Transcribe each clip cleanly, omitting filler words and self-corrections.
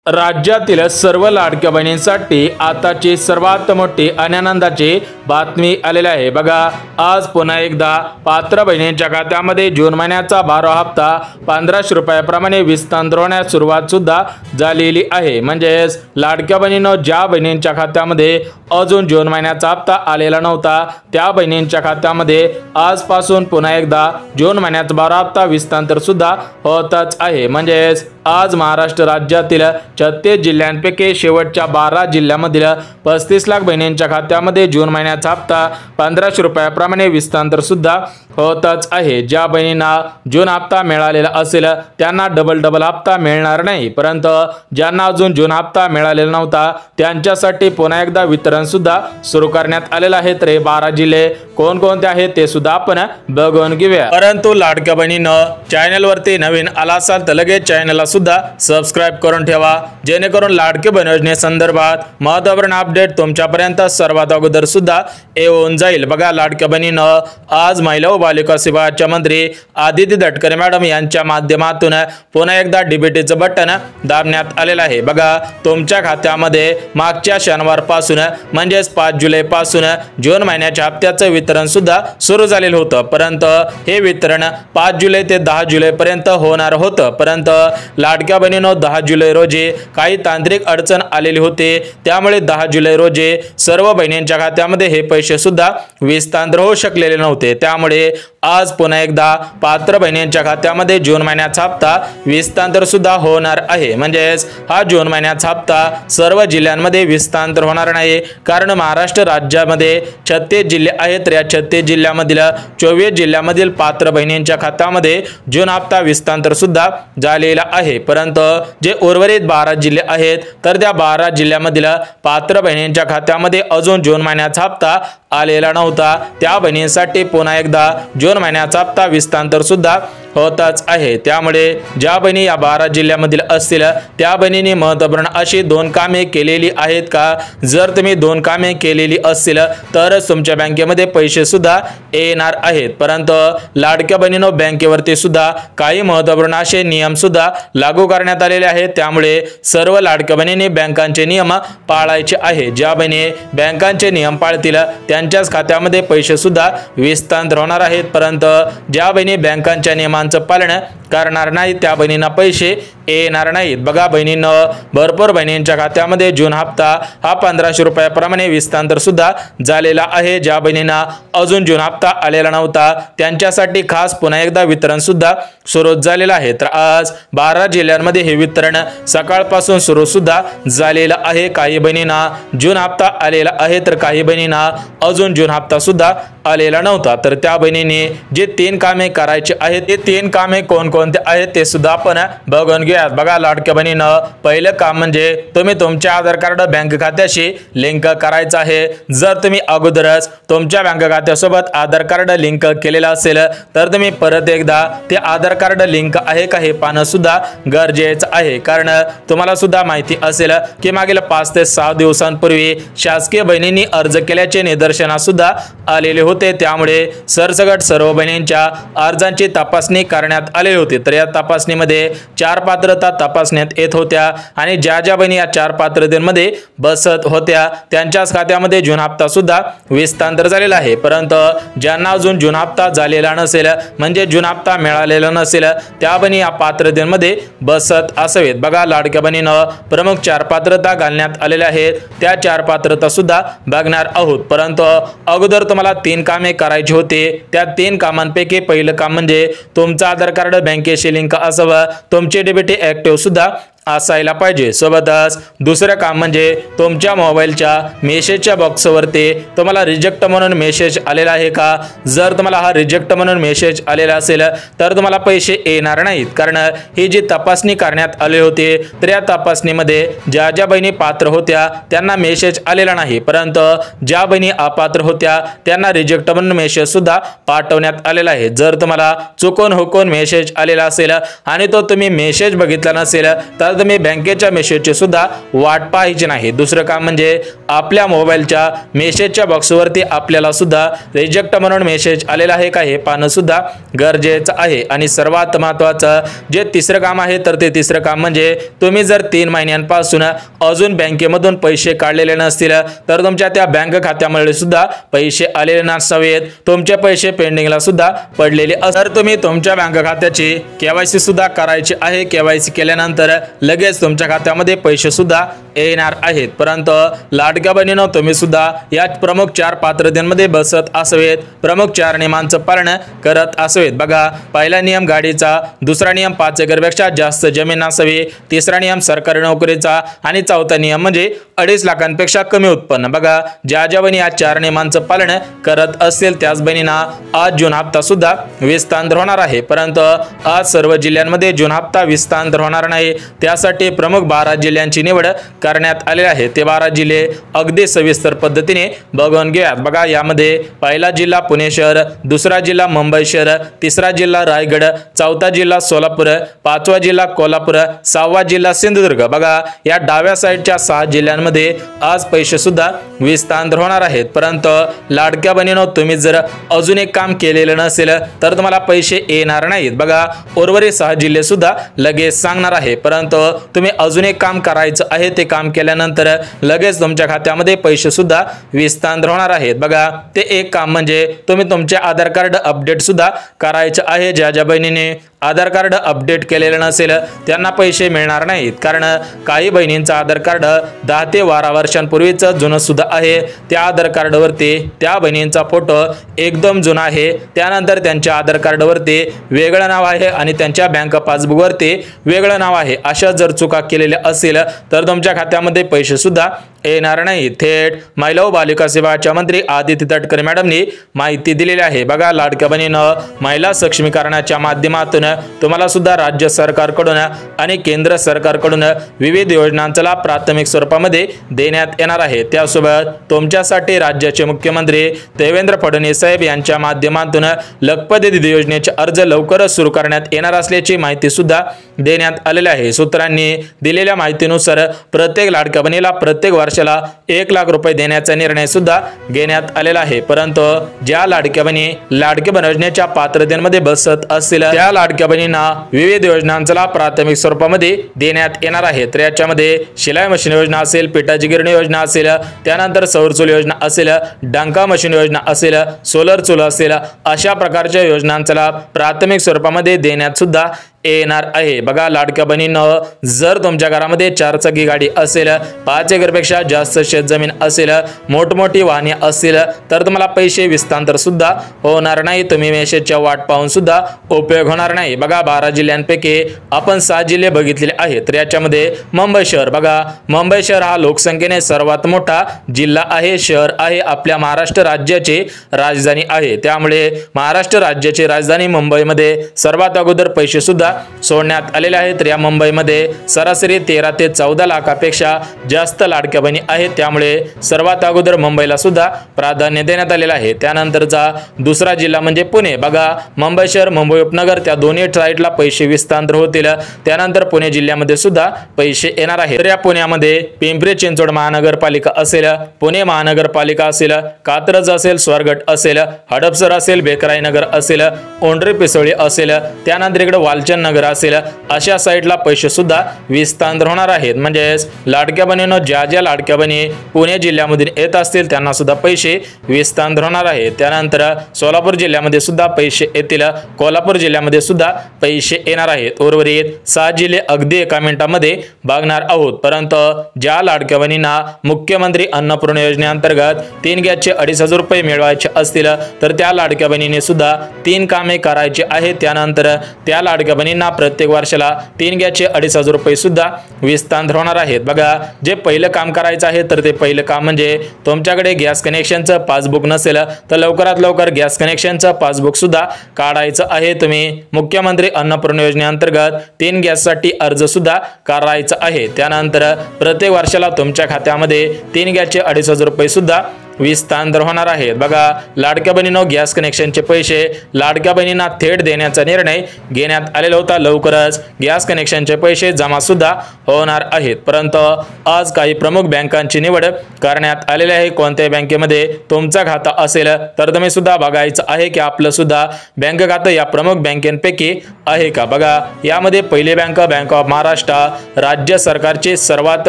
राज्यातील सर्व लाडक्या बहिणींसाठी आताची सर्वात मोठी आणि आनंदाची बातमी आलेली आहे। बघा, आज पुन्हा एकदा पात्र बहिणींच्या खात्यामध्ये जून महिन्याचा 12वा हप्ता 1500 रुपयाप्रमाणे विस्तार होण्यास सुरुवात सुद्धा झालेली आहे। म्हणजेच लाडक्या बहिणींनो, ज्या बहिणींच्या खात्यामध्ये अजून जून महिन्याचा हप्ता आलेला नव्हता त्या बहिणींच्या खात्यामध्ये आजपासून पुन्हा एकदा जून महिन्याचा 12वा हप्ता विस्तार सुद्धा होतच आहे। म्हणजेच आज महाराष्ट्र राज्यातील 36 जिल्ह्यांपैकी शेवटच्या 12 जिल्ह्यांमधील 35 लाख बहिणींच्या खात्यामध्ये जून महिन्याचा हप्ता 1500 रुपयाप्रमाणे विस्तार सुद्धा होतच आहे। ज्या बहिणींना जून हप्ता मिळालेला असेल त्यांना डबल हप्ता मिळणार नाही, परंतु ज्यांना अजून जून हप्ता मिळालेला नव्हता त्यांच्यासाठी पुन्हा एकदा वितरण सुद्धा सुरू करण्यात आलेलं आहे। तर हे 12 जिल्हे कोणकोणते आहेत ते सुद्धा आपण बघून घेऊया। परंतु लाडक्या बहिणींनो, चॅनलवरती नवीन आला असाल तर लगेच चॅनलला सुद्धा सबस्क्राइब करून ठेवा, जेणेकरून लाडके बहीण योजनेसंदर्भात महत्त्वपूर्ण अपडेट तुमच्यापर्यंत सर्वात अगोदर सुद्धा येऊन जाईल। बघा लाडक्या बहिणींनो, आज महिला व बालिका विभागाच्या मंत्री आदिती तटकरे मॅडम यांच्या माध्यमातून पुन्हा एकदा डीबीटीचं बटन दाबण्यात आलेलं आहे। बघा, तुमच्या खात्यामध्ये मागच्या शनिवारपासून म्हणजेच 5 जुलै पासून जून महिन्याच्या हप्त्याचं वितरण सुद्धा सुरू झालेलं होतं, परंतु हे वितरण 5 जुलै ते 10 जुलै पर्यंत होणार होतं। परंतु लाडक्या बहिणींनो, 10 जुलै रोजी काही तांत्रिक अडचण आलेली होती, त्यामुळे 10 जुलै रोजी सर्व बहिणींच्या खात्यामध्ये हे पैसे सुद्धा विस्तार होऊ शकलेले नव्हते। त्यामुळे आज पुन्हा एकदा पात्र बहिणींच्या खात्यामध्ये जून महिन्याचा हप्ता विस्तार सुद्धा होणार आहे। म्हणजेच हा जून महिन्याचा हप्ता सर्व जिल्ह्यांमध्ये विस्तार होणार नाही, कारण महाराष्ट्र राज्यामध्ये 36 जिल्हे आहेत। या 36 जिल्ह्यामधील 24 जिल्ह्यामधील पात्र बहिणींच्या खात्यामध्ये जून हप्ता विस्तार सुद्धा झालेला आहे, परंतु जे उर्वरित 12 जिल्हे आहेत तर त्या 12 जिल्ह्यामधील पात्र बहिणींच्या खात्यामध्ये अजून जून महिन्याचा हप्ता आलेला नव्हता त्या बहिणींसाठी पुन्हा एकदा जून महिन्याचा हप्ता विस्तार सुद्धा होतच आहे। त्यामुळे ज्या बहिणी या 12 जिल्ह्यामधील असतील त्या बहिणींनी महत्त्वपूर्ण अशी 2 कामे केलेली आहेत का? जर तुम्ही 2 कामे केलेली असतील तरच तुमच्या बँकेमध्ये पैसे सुद्धा येणार आहेत। परंतु लाडक्या बहिणींनो, बँकेवरती सुद्धा काही महत्त्वपूर्ण असे नियम सुद्धा लागू करण्यात आलेले आहेत, त्यामुळे सर्व लाडक्या बहिणींनी बँकांचे नियम पाळायचे आहे। ज्या बहिणी बँकांचे नियम पाळतील त्यांच्याच खात्यामध्ये पैसे सुद्धा विस्तार होणार आहेत, परंतु ज्या बहिणी बँकांच्या नियमांचं पालन करणार नाही त्या बहिणींना पैसे येणार नाहीत। बघा बहिणींनो, भरपूर बहिणींच्या खात्यामध्ये जून हप्ता हा 1500 रुपयाप्रमाणे विस्तार सुद्धा झालेला आहे। ज्या बहिणींना अजून जून हप्ता आलेला नव्हता त्यांच्यासाठी खास पुन्हा एकदा वितरण सुद्धा सुरू झालेलं आहे। तर आज 12 जिल्ह्यांमध्ये हे वितरण सकाळपासून सुरू सुद्धा झालेलं आहे। काही बहिणींना जून हप्ता आलेला आहे तर काही बहिणींना अजून जून हप्ता सुद्धा आलेला नव्हता। तर त्या बहिणींनी जे 3 कामे करायचे आहेत ते 3 कामे कोणकोणते आहेत ते सुद्धा आपण बघून घेऊया। बघा लाडक्या बहिणींनो, पहिलं काम म्हणजे तुम्ही तुमचे आधार कार्ड बँक खात्याशी लिंक करायचं आहे। जर तुम्ही अगोदरच तुमच्या बँक खात्यासोबत आधार कार्ड लिंक केलेलं असेल तर तुम्ही परत एकदा ते आधार कार्ड लिंक आहे का हे पाहणं सुद्धा गरजेचं आहे, कारण तुम्हाला सुद्धा माहिती असेल की मागील 5 ते 6 दिवसांपूर्वी शासकीय बहिणींनी अर्ज केल्याचे निदर्शनास सुद्धा आलेले होते। त्यामुळे सरसकट सर्व बहिणींच्या अर्जांची तपासणी करण्यात आली होती। तर या तपासणीमध्ये 4 पात्रता तपासण्यात येत होत्या आणि ज्या बहिणी या 4 पात्रतेमध्ये बसत होत्या त्यांच्याच खात्यामध्ये जून हप्ता सुद्धा विस्तार झालेला आहे, परंतु ज्यांना अजून जून हप्ता झालेला नसेल म्हणजे जून हप्ता मिळालेला नसेल त्या बहिणी या पात्रतेमध्ये बसत असावेत। बघा लाडक्या बहिणींनो, प्रमुख 4 पात्रता घालण्यात आलेल्या आहेत, त्या 4 पात्रता सुद्धा बघणार आहोत। परंतु अगोदर तुम्हाला 3 कामे करायची होते। त्या 3 कामांपैकी पहिलं काम म्हणजे तुमचं आधार कार्ड बँकेशी लिंक असावं, तुमचे डीबीटी ऍक्टिव्ह सुद्धा असायला पाहिजे। सोबतच दुसरं काम म्हणजे तुमच्या मोबाईलच्या मेसेजच्या बॉक्सवरती तुम्हाला रिजेक्ट म्हणून मेसेज आलेला आहे का? जर तुम्हाला हा रिजेक्ट म्हणून मेसेज आलेला असेल तर तुम्हाला पैसे येणार नाहीत, कारण ही जी तपासणी करण्यात आली होती तर या तपासणीमध्ये ज्या बहिणी पात्र होत्या त्यांना मेसेज आलेला नाही, परंतु ज्या बहिणी अपात्र होत्या त्यांना रिजेक्ट म्हणून मेसेज सुद्धा पाठवण्यात आलेला आहे। जर तुम्हाला चुकून हुकून मेसेज आलेला असेल आणि तो तुम्ही मेसेज बघितला नसेल तर तुम्ही बँकेच्या मेसेजची सुद्धा वाट पाहायची नाही। दुसरं काम म्हणजे आपल्या मोबाईलच्या मेसेजच्या बॉक्सवरती आपल्याला सुद्धा रिजेक्ट म्हणून मेसेज आलेला आहे का हे पाहणं सुद्धा गरजेचं आहे। आणि सर्वात महत्त्वाचं जे तिसरं काम आहे तर ते तिसरं काम म्हणजे तुम्ही जर 3 महिन्यांपासून अजून बँकेमधून पैसे काढलेले नसतील तर तुमच्या त्या बँक खात्यामध्ये सुद्धा पैसे आलेले नसावेत, तुमचे पैसे पेंडिंगला सुद्धा पडलेले तर तुम्ही तुमच्या बँक खात्याची केवायसी सुद्धा करायची आहे। केवायसी केल्यानंतर लगेच तुमच्या खात्यामध्ये पैसे सुद्धा येणार आहेत। परंतु लाडक्या बहिणींनो तुम्ही सुद्धा या प्रमुख 4 पात्रतेमध्ये बसत असावेत, प्रमुख 4 नियमांचं पालन करत असावेत। बघा, पहिला नियम गाडीचा, दुसरा नियम 5 एकरपेक्षा जास्त जमीन नसावी, तिसरा नियम सरकारी नोकरीचा आणि चौथा नियम म्हणजे 2.5 लाखांपेक्षा कमी उत्पन्न। बघा, ज्या ज्या बहिणी या 4 नियमांचं पालन करत असतील त्याच बहिणींना आज जून हप्ता सुद्धा विस्तार होणार आहे। परंतु आज सर्व जिल्ह्यांमध्ये जून हप्ता विस्तार होणार नाही, त्यासाठी प्रमुख 12 जिल्ह्यांची निवड करण्यात आले आहे। ते 12 जिल्हे अगदी सविस्तर पद्धतीने बघून घ्या। बघा, यामध्ये पहिला जिल्हा पुणे शहर, दुसरा जिल्हा मुंबई शहर, तिसरा जिल्हा रायगड, चौथा जिल्हा सोलापूर, पाचवा जिल्हा कोल्हापूर, 6वा जिल्हा सिंधुदुर्ग। बघा, या डाव्या साईडच्या 6 जिल्ह्यांमध्ये आज पैसे सुद्धा विस्तार होणार आहेत। परंतु लाडक्या बहिणींनो तुम्ही जर अजून एक काम केलेलं नसेल तर तुम्हाला पैसे येणार नाहीत। बघा, उर्वरित 6 जिल्हे सुद्धा लगेच सांगणार आहे, परंतु तुम्ही अजून एक काम करायचं आहे। ते काम केल्यानंतर लगेच तुमच्या खात्यामध्ये पैसे सुद्धा विस्तार होणार आहेत। बघा, ते एक काम म्हणजे तुम्ही तुमचे आधार कार्ड अपडेट सुद्धा करायचे आहे। ज्या ज्या बहिणीने आधार कार्ड अपडेट केलेलं नसेल त्यांना पैसे मिळणार नाहीत, कारण काही बहिणींचं आधार कार्ड 10 ते 12 वर्षांपूर्वीचं जुनं सुद्धा आहे। त्या आधार कार्डवरती त्या बहिणींचा फोटो एकदम जुना आहे, त्यानंतर त्यांच्या आधार कार्डवरती वेगळं नाव आहे आणि त्यांच्या बँक पासबुकवरती वेगळं नाव आहे। अशा जर चुका केलेल्या असेल तर तुमच्या खात्यामध्ये पैसे सुद्धा येणार नाही। थेट महिला व बालिका सेवाच्या मंत्री आदिती तटकरे मॅडमनी माहिती दिलेली आहे। बघा, लाडक्या बहिणींनो महिला सक्षमीकरणाच्या माध्यमातून तुम्हाला सुद्धा राज्य सरकारकडून आणि केंद्र सरकारकडून विविध योजनांचा लाभ प्राथमिक स्वरूपामध्ये देण्यात येणार आहे। त्यासोबत तुमच्यासाठी राज्याचे मुख्यमंत्री देवेंद्र फडणवीस साहेब यांच्या माध्यमातून लखपती दीदी योजनेचे अर्ज लवकरच सुरू करण्यात येणार असल्याची माहिती सुद्धा देण्यात आलेली आहे। सूत्रांनी दिलेल्या माहितीनुसार प्रत्येक लाडक्या बहिणीला प्रत्येक वर्षाला 1 लाख रुपये देण्याचा निर्णय सुद्धा घेण्यात आलेला आहे। परंतु ज्या लाडक्या बहिणी लाडकी बहीण योजनेच्या पात्रतेमध्ये बसत असतील त्या लाडक्या बहिणींना विविध योजनांचा लाभ प्राथमिक स्वरूपामध्ये देण्यात येणार आहे। तर याच्यामध्ये शिलाई मशीन योजना असेल, पिठाची गिरणी योजना असेल, त्यानंतर सौर चूल योजना असेल, डंका मशीन योजना असेल, सोलर चूल असेल, अशा प्रकारच्या योजनांचा लाभ प्राथमिक स्वरूपामध्ये देण्यात सुद्धा येणार आहे। बघा, लाडक्या बहिणींनो जर तुमच्या घरामध्ये 4 चाकी गाडी असेल, 5 एकरपेक्षा जास्त शेतजमीन असेल, मोठमोठी वाहने असतील तर तुम्हाला पैसे विस्तार सुद्धा होणार नाही। तुम्ही मेसेजच्या वाट पाहून सुद्धा उपयोग होणार नाही। बघा, 12 जिल्ह्यांपैकी आपण 6 जिल्हे बघितलेले आहेत। तर याच्यामध्ये मुंबई शहर, बघा मुंबई शहर हा लोकसंख्येने सर्वात मोठा जिल्हा आहे, शहर आहे, आपल्या महाराष्ट्र राज्याची राजधानी आहे। त्यामुळे महाराष्ट्र राज्याची राजधानी मुंबईमध्ये सर्वात अगोदर पैसे सुद्धा सोडण्यात आलेले आहेत। तर या मुंबईमध्ये सरासरी 13 ते 14 लाखापेक्षा जास्त लाडक्या बहिणी आहेत, त्यामुळे सर्वात अगोदर मुंबईला सुद्धा प्राधान्य देण्यात आलेलं आहे। त्यानंतरचा दुसरा जिल्हा म्हणजे पुणे। बघा, मुंबई शहर, मुंबई उपनगर त्या दोन्ही साईडला पैसे विस्तार होतील। त्यानंतर पुणे जिल्ह्यामध्ये सुद्धा पैसे येणार आहेत। तर या पुण्यामध्ये पिंपरी चिंचवड महानगरपालिका असेल, पुणे महानगरपालिका असेल, कात्रज असेल, स्वारगेट असेल, हडपसर असेल, बेकराई नगर असेल, ओंडरे पिसोळी असेल, त्यानंतर इकडे वालचंद नगर असेल, अशा साईडला पैसे सुद्धा विस्तार होणार आहेत। म्हणजे लाडक्या बहिणींनो ज्या ज्या लाडक्या बहिणी पुणे जिल्ह्यामधून येत असतील त्यांना सुद्धा पैसे विस्तार होणार आहेत। त्यानंतर सोलापूर जिल्ह्यामध्ये सुद्धा पैसे येतील, कोल्हापूर जिल्ह्यामध्ये सुद्धा पैसे येणार आहेत। उर्वरित 6 जिल्हे अगदी एका मिनिटामध्ये बघणार आहोत। परंतु ज्या लाडक्या बहिणींना मुख्यमंत्री अन्नपूर्णा योजनेअंतर्गत 3 गॅसचे 2,500 रुपये मिळवायचे असतील तर त्या लाडक्या बहिणीने सुद्धा 3 कामे करायची आहेत। त्यानंतर त्या लाडक्या बहिणींना प्रत्येक वर्षाला 3 गॅसचे 2,500 रुपये सुद्धा विस्तार होणार आहेत। बघा, जे पहिलं काम करायचं आहे तर ते पहिलं काम म्हणजे तुमच्याकडे गॅस कनेक्शनचं पासबुक नसेल तर लवकरात लवकर गॅस कनेक्शनचं पासबुक सुद्धा काढायचं आहे। तुम्ही मुख्यमंत्री अन्नपूर्णा योजनेअंतर्गत 3 गॅससाठी अर्ज सुद्धा करायचा आहे। त्यानंतर प्रत्येक वर्षाला तुमच्या खात्यामध्ये 3 गॅसचे 2,500 रुपये सुद्धा विस्तार होणार आहेत। बघा, लाडक्या बहिणींनो, गॅस कनेक्शनचे पैसे लाडक्या बहिणींना थेट देण्याचा निर्णय घेण्यात आलेला होता। लवकरच गॅस कनेक्शनचे पैसे जमा सुद्धा होणार आहेत, परंतु आज काही प्रमुख बँकांची निवड करण्यात आलेली आहे। कोणत्या बँकेमध्ये तुमचा खाता असेल तर तुम्ही सुद्धा बघायचं आहे की आपलं सुद्धा बँक खातं या प्रमुख बँकेपैकी आहे का। बघा, यामध्ये पहिली बँक बँक ऑफ महाराष्ट्र राज्य सरकारची सर्वात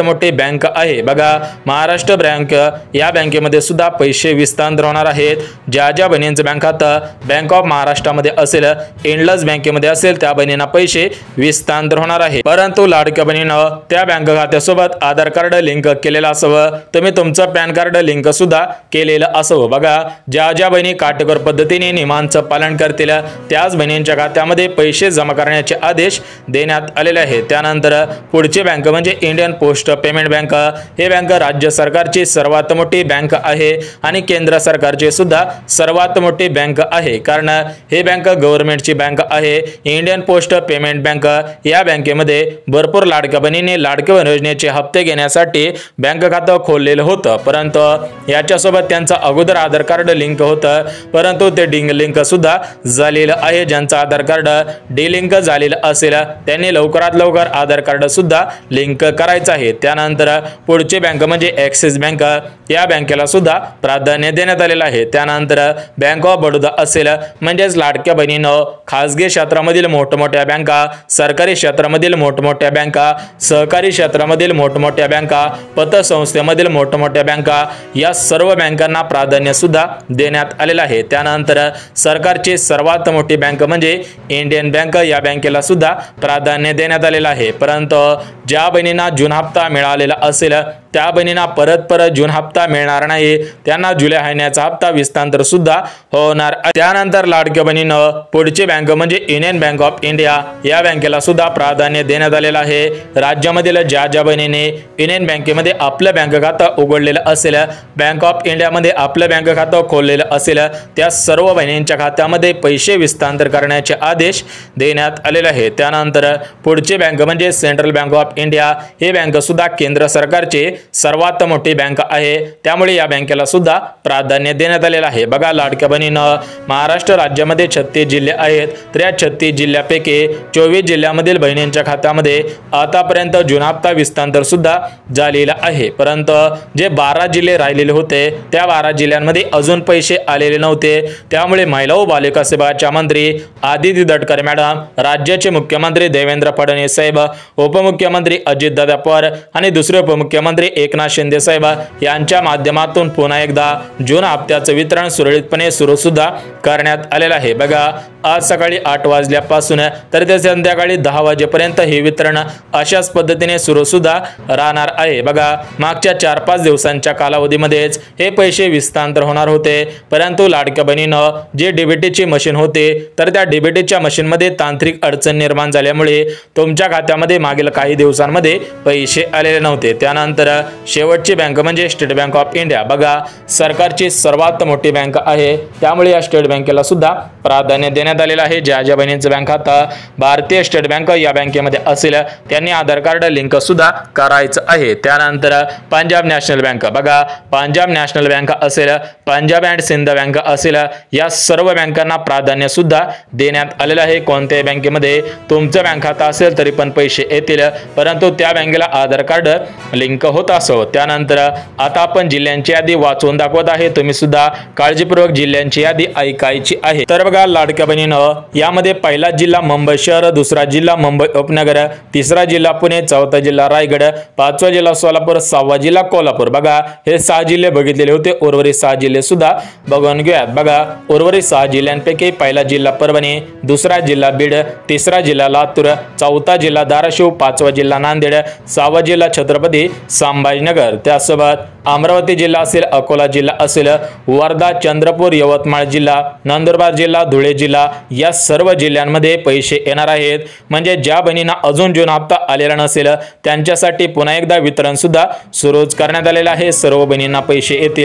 मोठी बँक आहे। बघा, महाराष्ट्र बँक या बँकेमध्ये सुद्धा पैसे विस्तार होणार आहेत। ज्या बहिणींचं बँक खातं बँक ऑफ महाराष्ट्रामध्ये असेल, इंडस बँकेमध्ये असेल, त्या बहिणींना पैसे विस्तार होणार आहे। परंतु लाडक्या बहिणीनं त्या बँक खात्यासोबत आधार कार्ड लिंक केलेलं असावं, तुम्ही तुमचं पॅन कार्ड लिंक सुद्धा केलेलं असावं। बघा, ज्या बहिणी काटेकोर पद्धतीने नियमांचं पालन करतील त्याच बहिणींच्या खात्यामध्ये पैसे जमा करण्याचे आदेश देण्यात आलेले आहेत। त्यानंतर पुढची बँक म्हणजे इंडियन पोस्ट पेमेंट बँक। हे बँक राज्य सरकारची सर्वात मोठी बँक आहे आणि केंद्र सरकारची सुद्धा सर्वात मोठी बँक आहे, कारण हे बँक गव्हर्नमेंटची बँक आहे। इंडियन पोस्ट पेमेंट बँक या बँकेमध्ये भरपूर लाडक्या बहिणींनी लाडक्या बहीण योजनेचे हप्ते घेण्यासाठी बँक खातं खोललेलं होतं, परंतु याच्यासोबत त्यांचं अगोदर आधार कार्ड लिंक होतं, परंतु ते लिंक सुद्धा झालेलं आहे। ज्यांचं आधार कार्ड डिलिंक झालेलं असेल त्यांनी लवकरात लवकर आधार कार्ड सुद्धा लिंक करायचं आहे। त्यानंतर पुढची बँक म्हणजे ॲक्सिस बँक, या बँकेला सुद्धा प्राधान्य देण्यात आलेलं आहे। त्यानंतर बँक ऑफ बडोदा असेल, म्हणजेच लाडक्या बहिणीनं खासगी क्षेत्रामधील मोठमोठ्या बँका, सरकारी क्षेत्रामधील मोठमोठ्या बँका, सहकारी क्षेत्रामधील मोठमोठ्या बँका, पतसंस्थेमधील मोठमोठ्या बँका, या सर्व बँकांना प्राधान्य सुद्धा देण्यात आलेलं आहे। त्यानंतर सरकारची सर्वात मोठी बँक म्हणजे इंडियन बँक, या बँकेला सुद्धा प्राधान्य देण्यात आलेलं आहे। परंतु ज्या बहिणींना जून हप्ता मिळालेला असेल त्या बहिणींना परत जून हप्ता मिळणार नाही, त्यांना जुलै महिन्याचा हप्ता विस्तार सुद्धा होणार। त्यानंतर लाडक्या बहिणीनं पुढची बँक म्हणजे युनियन बँक ऑफ इंडिया, या बँकेला सुद्धा प्राधान्य देण्यात आलेलं आहे। राज्यामधील ज्या बहिणीने युनियन बँकेमध्ये आपलं बँक खातं उघडलेलं असेल, बँक ऑफ इंडियामध्ये आपलं बँक खातं खोललेलं असेल, त्या सर्व बहिणींच्या खात्यामध्ये पैसे विस्तार करण्याचे आदेश देण्यात आलेले आहेत। त्यानंतर पुढची बँक म्हणजे सेंट्रल बँक ऑफ इंडिया, हे बँक सुद्धा केंद्र सरकारचे सर्वात मोठी बँक आहे, त्यामुळे या बँकेला सुद्धा प्राधान्य देण्यात आलेलं आहे। बघा, लाडक्या बहिणीनं महाराष्ट्र राज्यामध्ये 36 जिल्हे आहेत, तर या 36 जिल्ह्यापैकी 24 जिल्ह्यामधील बहिणींच्या खात्यामध्ये आतापर्यंत जून हप्ता विस्तार सुद्धा झालेला आहे, परंतु जे 12 जिल्हे राहिलेले होते त्या 12 जिल्ह्यांमध्ये अजून पैसे आलेले नव्हते। त्यामुळे महिला व बालिका सेवाच्या मंत्री आदिती तटकरे मॅडम, राज्याचे मुख्यमंत्री देवेंद्र फडणवीस साहेब, उपमुख्यमंत्री अजितदादा पवार आणि दुसरे उपमुख्यमंत्री एकनाथ शिंदे साहेब यांच्या माध्यमातून पुन्हा एकदा जून हप्त्याचं वितरण सुरळीतपणे सुरू सुद्धा करण्यात आलेलं आहे। बघा, आज सकाळी 8 वाजल्यापासून तर ते संध्याकाळी 10 वाजेपर्यंत हे वितरण अशाच पद्धतीने सुरू सुद्धा राहणार आहे। बघा, मागच्या 4-5 दिवसांच्या कालावधीमध्येच हे पैसे विस्तार होणार होते, परंतु लाडक्या बहिणीनं जे डीबीटीची मशीन होते तर त्या डीबीटीच्या मशीनमध्ये तांत्रिक अडचण निर्माण झाल्यामुळे तुमच्या खात्यामध्ये मागील काही दिवसांमध्ये पैसे आलेले नव्हते। त्यानंतर शेवटची बँक म्हणजे स्टेट बँक ऑफ इंडिया, बघा सरकारची सर्वात मोठी बँक आहे, त्यामुळे या स्टेट बँकेला सुद्धा प्राधान्य देण्यात आलेलं आहे। ज्या बहिणींचं बँक खातं भारतीय स्टेट बँक या बँकेमध्ये असेल त्यांनी आधार कार्ड लिंक सुद्धा करायचं आहे। त्यानंतर पंजाब नॅशनल बँक, बघा पंजाब नॅशनल बँक असेल, पंजाब अँड सिंध बँक असेल, या सर्व बँकांना प्राधान्य सुद्धा देण्यात आलेलं आहे। कोणत्याही बँकेमध्ये तुमचं बँक खातं असेल तरी पण पैसे येतील, परंतु त्या बँकेला आधार कार्ड लिंक होत असो। त्यानंतर आता आपण जिल्ह्यांची यादी वाचून दाखवत आहे, तुम्ही सुद्धा काळजीपूर्वक जिल्ह्यांची यादी ऐकायची आहे। तर बघा लाडक्या बहिणीनं, यामध्ये पहिला जिल्हा मुंबई शहर, दुसरा जिल्हा मुंबई उपनगर, तिसरा जिल्हा पुणे, चौथा जिल्हा रायगड, पाचवा जिल्हा सोलापूर, 6वा जिल्हा कोल्हापूर। बघा, हे 6 जिल्हे बघितलेले होते, उर्वरित 6 जिल्हे सुद्धा बघून घेऊयात। बघा, उर्वरित 6 जिल्ह्यांपैकी पहिला जिल्हा परभणी, दुसरा जिल्हा बीड, तिसरा जिल्हा लातूर, चौथा जिल्हा धाराशिव, 5वा जिल्हा नांदेड, 6वा जिल्हा छत्रपती संभाजीनगर, त्यासोबत अमरावती जिल्हा असेल, अकोला जिल्हा असेल, वर्धा, चंद्रपूर, यवतमाळ जिल्हा, नंदुरबार जिल्हा, धुळे जिल्हा, या सर्व जिल्ह्यांमध्ये पैसे येणार आहेत। म्हणजे ज्या बहिणींना अजून जून हप्ता आलेला नसेल त्यांच्यासाठी पुन्हा एकदा वितरण सुद्धा सुरू करण्यात आलेलं आहे, सर्व बहिणींना पैसे येतील।